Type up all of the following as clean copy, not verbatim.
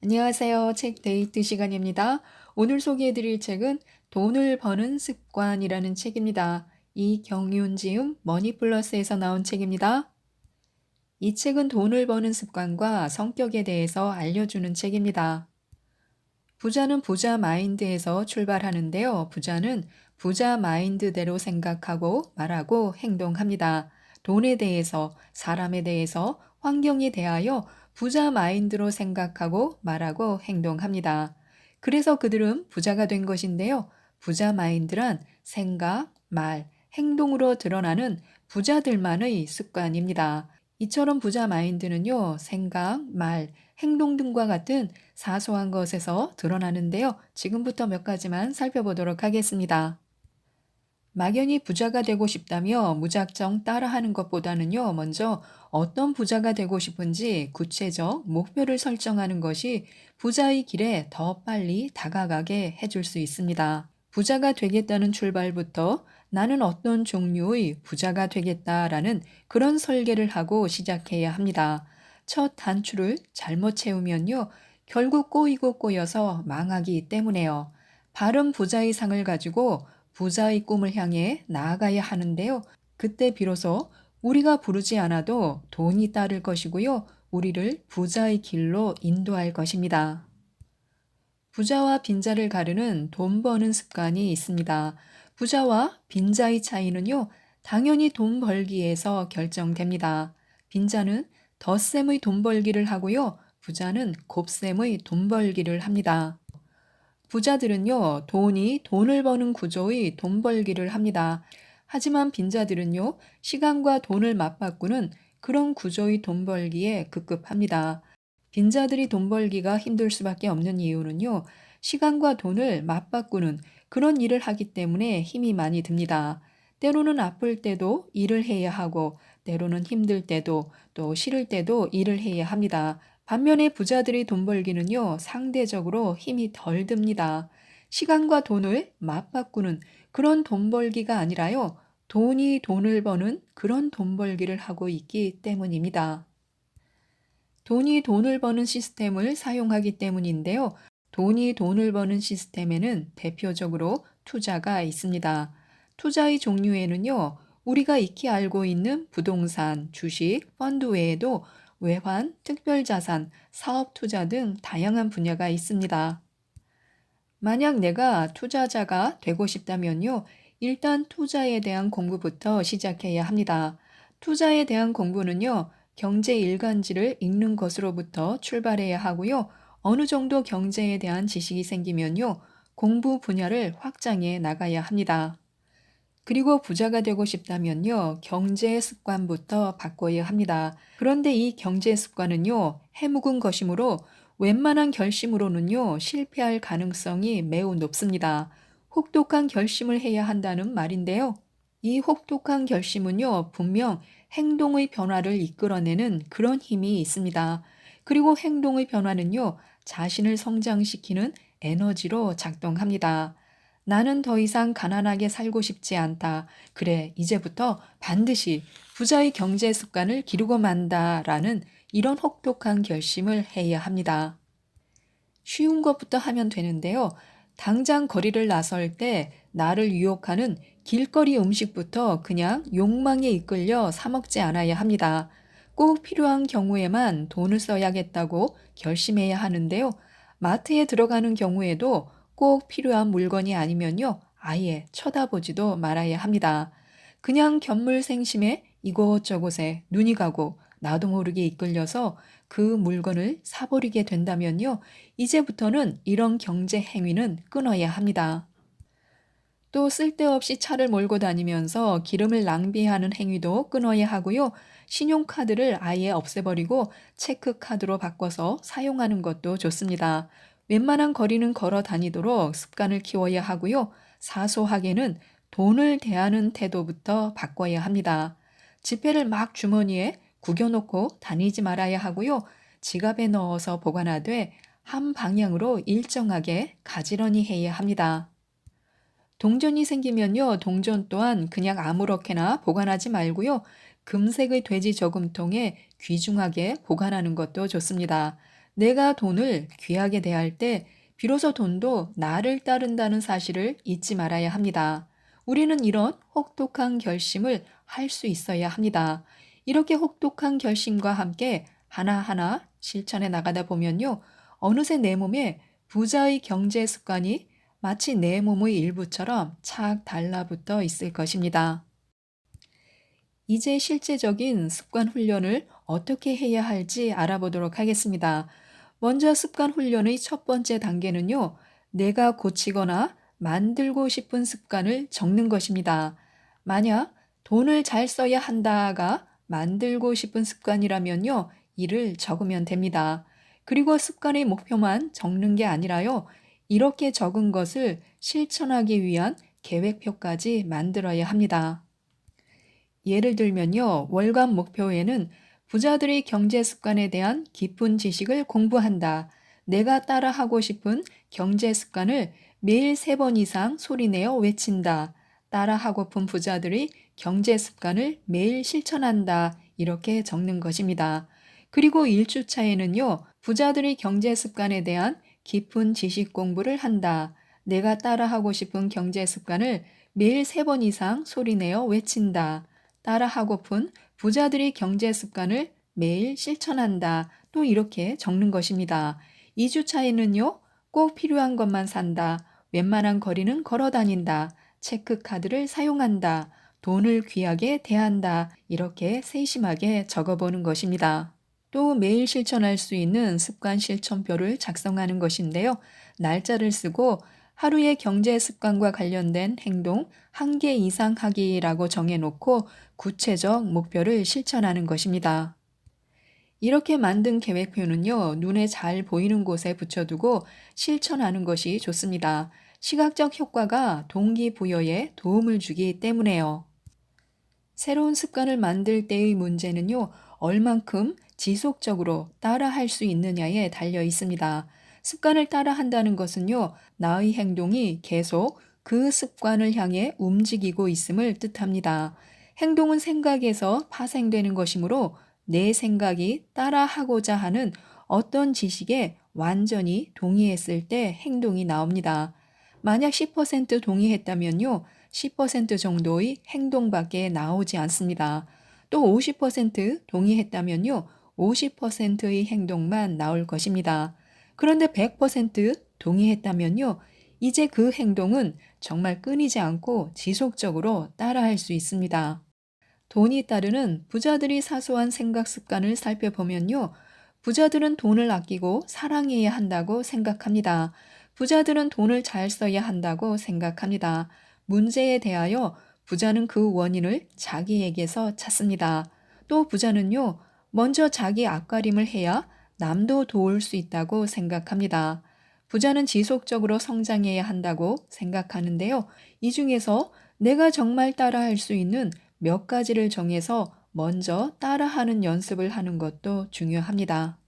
안녕하세요. 책 데이트 시간입니다. 오늘 소개해 드릴 책은 돈을 버는 습관이라는 책입니다. 이경윤지음 머니플러스에서 나온 책입니다. 이 책은 돈을 버는 습관과 성격에 대해서 알려주는 책입니다. 부자는 부자 마인드에서 출발하는데요. 부자는 부자 마인드대로 생각하고 말하고 행동합니다. 돈에 대해서, 사람에 대해서, 환경에 대하여 부자 마인드로 생각하고 말하고 행동합니다. 그래서 그들은 부자가 된 것인데요. 부자 마인드란 생각, 말, 행동으로 드러나는 부자들만의 습관입니다. 이처럼 부자 마인드는요, 생각, 말, 행동 등과 같은 사소한 것에서 드러나는데요. 지금부터 몇 가지만 살펴보도록 하겠습니다. 막연히 부자가 되고 싶다며 무작정 따라하는 것보다는요, 먼저 어떤 부자가 되고 싶은지 구체적 목표를 설정하는 것이 부자의 길에 더 빨리 다가가게 해줄 수 있습니다. 부자가 되겠다는 출발부터 나는 어떤 종류의 부자가 되겠다라는 그런 설계를 하고 시작해야 합니다. 첫 단추를 잘못 채우면요, 결국 꼬이고 꼬여서 망하기 때문에요. 바른 부자의 상을 가지고 부자의 꿈을 향해 나아가야 하는데요. 그때 비로소 우리가 부르지 않아도 돈이 따를 것이고요. 우리를 부자의 길로 인도할 것입니다. 부자와 빈자를 가르는 돈 버는 습관이 있습니다. 부자와 빈자의 차이는요, 당연히 돈 벌기에서 결정됩니다. 빈자는 덧셈의 돈 벌기를 하고요. 부자는 곱셈의 돈 벌기를 합니다. 부자들은요, 돈이 돈을 버는 구조의 돈 벌기를 합니다. 하지만 빈자들은요, 시간과 돈을 맞바꾸는 그런 구조의 돈 벌기에 급급합니다. 빈자들이 돈 벌기가 힘들 수밖에 없는 이유는요, 시간과 돈을 맞바꾸는 그런 일을 하기 때문에 힘이 많이 듭니다. 때로는 아플 때도 일을 해야 하고, 때로는 힘들 때도 또 싫을 때도 일을 해야 합니다. 반면에 부자들이 돈 벌기는요, 상대적으로 힘이 덜 듭니다. 시간과 돈을 맞바꾸는 그런 돈 벌기가 아니라요, 돈이 돈을 버는 그런 돈 벌기를 하고 있기 때문입니다. 돈이 돈을 버는 시스템을 사용하기 때문인데요. 돈이 돈을 버는 시스템에는 대표적으로 투자가 있습니다. 투자의 종류에는요, 우리가 익히 알고 있는 부동산, 주식, 펀드 외에도 외환, 특별자산, 사업 투자 등 다양한 분야가 있습니다. 만약 내가 투자자가 되고 싶다면요, 일단 투자에 대한 공부부터 시작해야 합니다. 투자에 대한 공부는요, 경제 일간지를 읽는 것으로부터 출발해야 하고요, 어느 정도 경제에 대한 지식이 생기면요, 공부 분야를 확장해 나가야 합니다. 그리고 부자가 되고 싶다면요, 경제 습관부터 바꿔야 합니다. 그런데 이 경제 습관은요, 해묵은 것이므로 웬만한 결심으로는요, 실패할 가능성이 매우 높습니다. 혹독한 결심을 해야 한다는 말인데요. 이 혹독한 결심은요, 분명 행동의 변화를 이끌어내는 그런 힘이 있습니다. 그리고 행동의 변화는요, 자신을 성장시키는 에너지로 작동합니다. 나는 더 이상 가난하게 살고 싶지 않다. 그래, 이제부터 반드시 부자의 경제 습관을 기르고 만다라는 이런 혹독한 결심을 해야 합니다. 쉬운 것부터 하면 되는데요. 당장 거리를 나설 때 나를 유혹하는 길거리 음식부터 그냥 욕망에 이끌려 사 먹지 않아야 합니다. 꼭 필요한 경우에만 돈을 써야겠다고 결심해야 하는데요. 마트에 들어가는 경우에도 꼭 필요한 물건이 아니면요, 아예 쳐다보지도 말아야 합니다. 그냥 견물생심에 이곳저곳에 눈이 가고 나도 모르게 이끌려서 그 물건을 사버리게 된다면요, 이제부터는 이런 경제 행위는 끊어야 합니다. 또 쓸데없이 차를 몰고 다니면서 기름을 낭비하는 행위도 끊어야 하고요. 신용카드를 아예 없애버리고 체크카드로 바꿔서 사용하는 것도 좋습니다. 웬만한 거리는 걸어 다니도록 습관을 키워야 하고요. 사소하게는 돈을 대하는 태도부터 바꿔야 합니다. 지폐를 막 주머니에 구겨놓고 다니지 말아야 하고요. 지갑에 넣어서 보관하되 한 방향으로 일정하게 가지런히 해야 합니다. 동전이 생기면요, 동전 또한 그냥 아무렇게나 보관하지 말고요, 금색의 돼지 저금통에 귀중하게 보관하는 것도 좋습니다. 내가 돈을 귀하게 대할 때 비로소 돈도 나를 따른다는 사실을 잊지 말아야 합니다. 우리는 이런 혹독한 결심을 할 수 있어야 합니다. 이렇게 혹독한 결심과 함께 하나하나 실천해 나가다 보면요. 어느새 내 몸에 부자의 경제 습관이 마치 내 몸의 일부처럼 착 달라붙어 있을 것입니다. 이제 실제적인 습관 훈련을 어떻게 해야 할지 알아보도록 하겠습니다. 먼저 습관 훈련의 첫 번째 단계는요, 내가 고치거나 만들고 싶은 습관을 적는 것입니다. 만약 돈을 잘 써야 한다가 만들고 싶은 습관이라면요, 이를 적으면 됩니다. 그리고 습관의 목표만 적는 게 아니라요, 이렇게 적은 것을 실천하기 위한 계획표까지 만들어야 합니다. 예를 들면요, 월간 목표에는 부자들의 경제 습관에 대한 깊은 지식을 공부한다. 내가 따라하고 싶은 경제 습관을 매일 3번 이상 소리내어 외친다. 따라하고픈 부자들의 경제 습관을 매일 실천한다. 이렇게 적는 것입니다. 그리고 1주차에는요, 부자들의 경제 습관에 대한 깊은 지식 공부를 한다. 내가 따라하고 싶은 경제 습관을 매일 3번 이상 소리내어 외친다. 따라하고픈 부자들의 경제 습관을 매일 실천한다. 또 이렇게 적는 것입니다. 2주 차에는요, 꼭 필요한 것만 산다. 웬만한 거리는 걸어 다닌다. 체크카드를 사용한다. 돈을 귀하게 대한다. 이렇게 세심하게 적어보는 것입니다. 또 매일 실천할 수 있는 습관 실천표를 작성하는 것인데요. 날짜를 쓰고 하루의 경제 습관과 관련된 행동 1개 이상 하기라고 정해놓고 구체적 목표를 실천하는 것입니다. 이렇게 만든 계획표는요, 눈에 잘 보이는 곳에 붙여두고 실천하는 것이 좋습니다. 시각적 효과가 동기부여에 도움을 주기 때문에요. 새로운 습관을 만들 때의 문제는요, 얼만큼 지속적으로 따라 할 수 있느냐에 달려 있습니다. 습관을 따라 한다는 것은요, 나의 행동이 계속 그 습관을 향해 움직이고 있음을 뜻합니다. 행동은 생각에서 파생되는 것이므로 내 생각이 따라 하고자 하는 어떤 지식에 완전히 동의했을 때 행동이 나옵니다. 만약 10% 동의했다면요, 10% 정도의 행동밖에 나오지 않습니다. 또 50% 동의했다면요, 50%의 행동만 나올 것입니다. 그런데 100% 동의했다면요, 이제 그 행동은 정말 끊이지 않고 지속적으로 따라할 수 있습니다. 돈이 따르는 부자들이 사소한 생각 습관을 살펴보면요, 부자들은 돈을 아끼고 사랑해야 한다고 생각합니다. 부자들은 돈을 잘 써야 한다고 생각합니다. 문제에 대하여 부자는 그 원인을 자기에게서 찾습니다. 또 부자는요, 먼저 자기 앞가림을 해야 남도 도울 수 있다고 생각합니다. 부자는 지속적으로 성장해야 한다고 생각하는데요. 이 중에서 내가 정말 따라할 수 있는 몇 가지를 정해서 먼저 따라하는 연습을 하는 것도 중요합니다.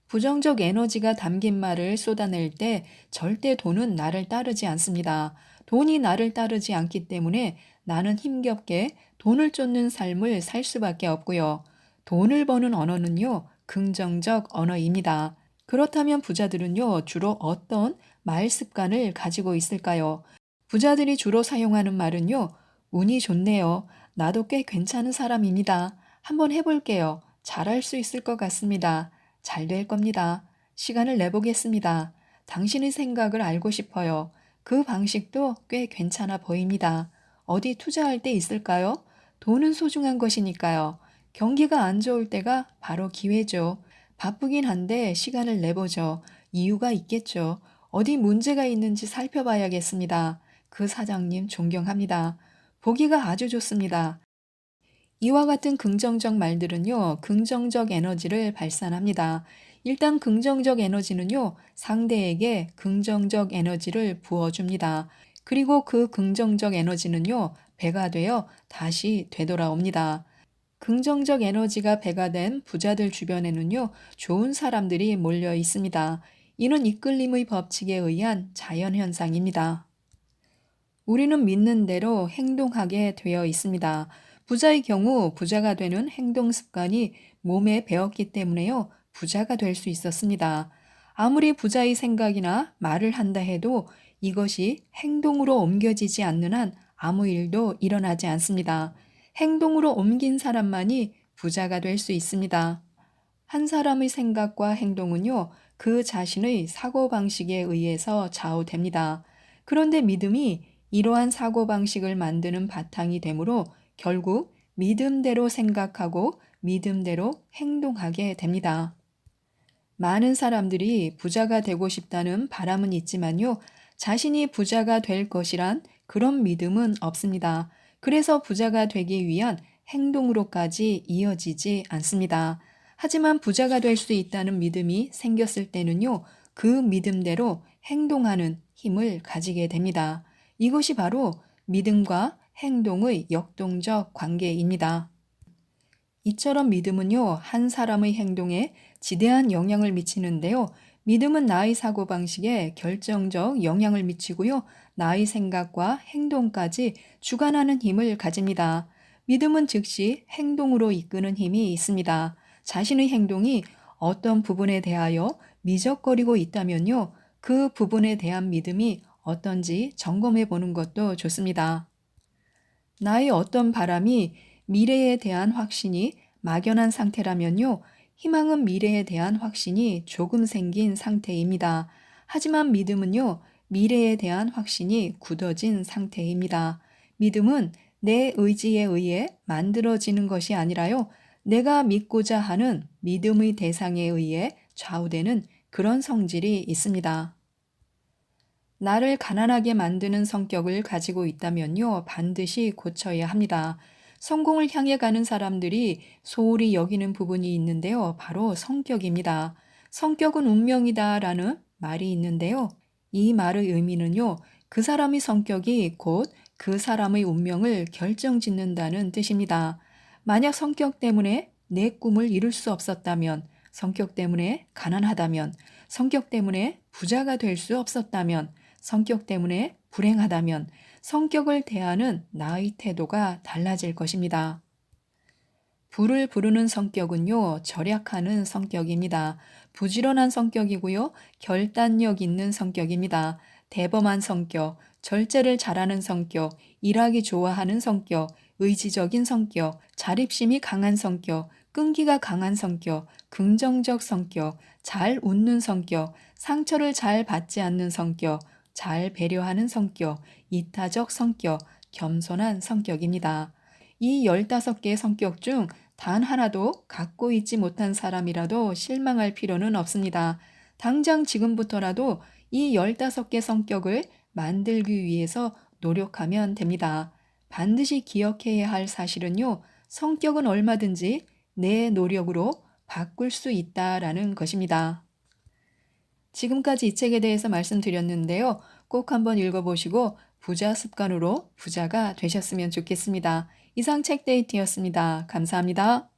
부정적 에너지가 담긴 말을 쏟아낼 때 절대 돈은 나를 따르지 않습니다. 돈이 나를 따르지 않기 때문에 나는 힘겹게 돈을 쫓는 삶을 살 수밖에 없고요. 돈을 버는 언어는요, 긍정적 언어입니다. 그렇다면 부자들은요, 주로 어떤 말 습관을 가지고 있을까요? 부자들이 주로 사용하는 말은요, 운이 좋네요. 나도 꽤 괜찮은 사람입니다. 한번 해볼게요. 잘할 수 있을 것 같습니다. 잘 될 겁니다. 시간을 내보겠습니다. 당신의 생각을 알고 싶어요. 그 방식도 꽤 괜찮아 보입니다. 어디 투자할 때 있을까요? 돈은 소중한 것이니까요. 경기가 안 좋을 때가 바로 기회죠. 바쁘긴 한데 시간을 내보죠. 이유가 있겠죠. 어디 문제가 있는지 살펴봐야겠습니다. 그 사장님 존경합니다. 보기가 아주 좋습니다. 이와 같은 긍정적 말들은요, 긍정적 에너지를 발산합니다. 일단 긍정적 에너지는요, 상대에게 긍정적 에너지를 부어줍니다. 그리고 그 긍정적 에너지는요, 배가 되어 다시 되돌아옵니다. 긍정적 에너지가 배가 된 부자들 주변에는요, 좋은 사람들이 몰려 있습니다. 이는 이끌림의 법칙에 의한 자연현상입니다. 우리는 믿는 대로 행동하게 되어 있습니다. 부자의 경우 부자가 되는 행동 습관이 몸에 배었기 때문에요. 부자가 될 수 있었습니다. 아무리 부자의 생각이나 말을 한다 해도 이것이 행동으로 옮겨지지 않는 한 아무 일도 일어나지 않습니다. 행동으로 옮긴 사람만이 부자가 될 수 있습니다. 한 사람의 생각과 행동은요, 그 자신의 사고방식에 의해서 좌우됩니다. 그런데 믿음이 이러한 사고방식을 만드는 바탕이 되므로 결국 믿음대로 생각하고 믿음대로 행동하게 됩니다. 많은 사람들이 부자가 되고 싶다는 바람은 있지만요, 자신이 부자가 될 것이란 그런 믿음은 없습니다. 그래서 부자가 되기 위한 행동으로까지 이어지지 않습니다. 하지만 부자가 될 수 있다는 믿음이 생겼을 때는요, 그 믿음대로 행동하는 힘을 가지게 됩니다. 이것이 바로 믿음과 행동의 역동적 관계입니다. 이처럼 믿음은요, 한 사람의 행동에 지대한 영향을 미치는데요. 믿음은 나의 사고방식에 결정적 영향을 미치고요. 나의 생각과 행동까지 주관하는 힘을 가집니다. 믿음은 즉시 행동으로 이끄는 힘이 있습니다. 자신의 행동이 어떤 부분에 대하여 미적거리고 있다면요. 그 부분에 대한 믿음이 어떤지 점검해 보는 것도 좋습니다. 나의 어떤 바람이 미래에 대한 확신이 막연한 상태라면요. 희망은 미래에 대한 확신이 조금 생긴 상태입니다. 하지만 믿음은요. 미래에 대한 확신이 굳어진 상태입니다. 믿음은 내 의지에 의해 만들어지는 것이 아니라요. 내가 믿고자 하는 믿음의 대상에 의해 좌우되는 그런 성질이 있습니다. 나를 가난하게 만드는 성격을 가지고 있다면요, 반드시 고쳐야 합니다. 성공을 향해 가는 사람들이 소홀히 여기는 부분이 있는데요, 바로 성격입니다. 성격은 운명이다라는 말이 있는데요, 이 말의 의미는요, 그 사람의 성격이 곧 그 사람의 운명을 결정짓는다는 뜻입니다. 만약 성격 때문에 내 꿈을 이룰 수 없었다면, 성격 때문에 가난하다면, 성격 때문에 부자가 될 수 없었다면, 성격 때문에 불행하다면 성격을 대하는 나의 태도가 달라질 것입니다. 불을 부르는 성격은요, 절약하는 성격입니다. 부지런한 성격이고요, 결단력 있는 성격입니다. 대범한 성격, 절제를 잘하는 성격, 일하기 좋아하는 성격, 의지적인 성격, 자립심이 강한 성격, 끈기가 강한 성격, 긍정적 성격, 잘 웃는 성격, 상처를 잘 받지 않는 성격, 잘 배려하는 성격, 이타적 성격, 겸손한 성격입니다. 이 15개의 성격 중 단 하나도 갖고 있지 못한 사람이라도 실망할 필요는 없습니다. 당장 지금부터라도 이 15개 성격을 만들기 위해서 노력하면 됩니다. 반드시 기억해야 할 사실은요, 성격은 얼마든지 내 노력으로 바꿀 수 있다라는 것입니다. 지금까지 이 책에 대해서 말씀드렸는데요. 꼭 한번 읽어보시고 부자 습관으로 부자가 되셨으면 좋겠습니다. 이상 책데이트였습니다. 감사합니다.